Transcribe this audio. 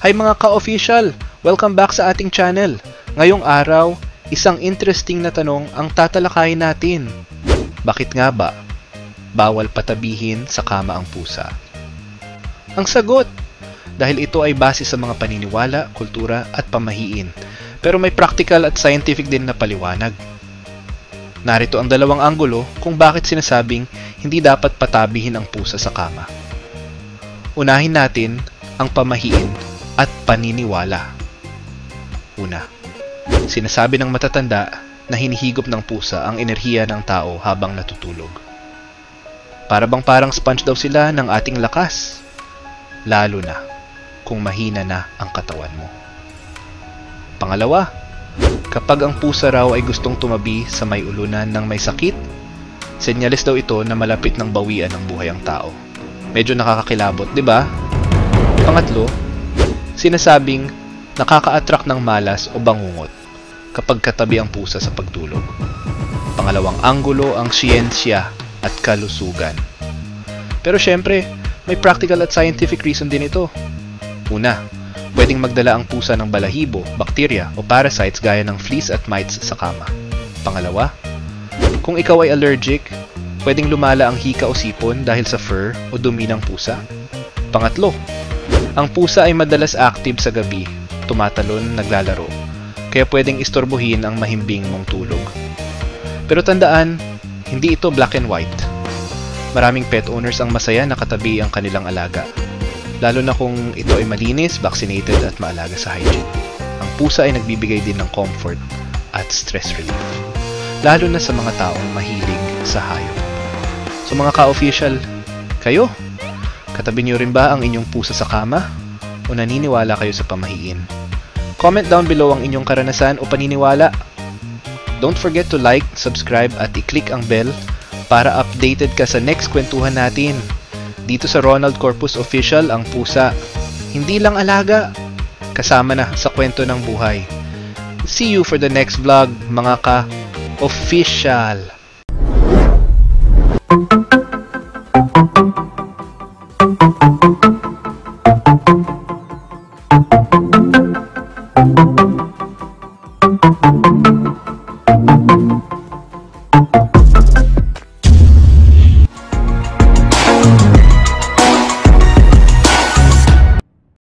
Hi mga ka-official! Welcome back sa ating channel. Ngayong araw, isang interesting na tanong ang tatalakayin natin. Bakit nga ba bawal patabihin sa kama ang pusa? Ang sagot, dahil ito ay base sa mga paniniwala, kultura at pamahiin. Pero may practical at scientific din na paliwanag. Narito ang dalawang anggulo kung bakit sinasabing hindi dapat patabihin ang pusa sa kama. Unahin natin ang pamahiin at paniniwala. Una, sinasabi ng matatanda na hinihigop ng pusa ang enerhiya ng tao habang natutulog. Parang sponge daw sila ng ating lakas, lalo na kung mahina na ang katawan mo. Pangalawa, kapag ang pusa raw ay gustong tumabi sa may ulunan ng may sakit, senyales daw ito na malapit ng bawian ng buhay ang tao. Medyo nakakakilabot, di ba? Pangatlo, sinasabing nakaka-attract ng malas o bangungot kapag katabi ang pusa sa pagtulog. Pangalawang anggulo ang siyensya at kalusugan. Pero syempre, may practical at scientific reason din ito. Una, pwedeng magdala ang pusa ng balahibo, bakterya o parasites gaya ng fleas at mites sa kama. Pangalawa, kung ikaw ay allergic, pwedeng lumala ang hika o sipon dahil sa fur o dumi ng pusa. Pangatlo, ang pusa ay madalas active sa gabi, tumatalon, naglalaro, kaya pwedeng istorbohin ang mahimbing mong tulog. Pero tandaan, hindi ito black and white. Maraming pet owners ang masaya na katabi ang kanilang alaga, lalo na kung ito ay malinis, vaccinated at maalaga sa hygiene. Ang pusa ay nagbibigay din ng comfort at stress relief, lalo na sa mga taong mahilig sa hayop. So mga ka-official, kayo? Katabi niyo rin ba ang inyong pusa sa kama? O naniniwala kayo sa pamahiin? Comment down below ang inyong karanasan o paniniwala. Don't forget to like, subscribe at i-click ang bell para updated ka sa next kwentuhan natin. Dito sa Ronald Corpus Official, ang pusa, hindi lang alaga, kasama na sa kwento ng buhay. See you for the next vlog, mga ka-official!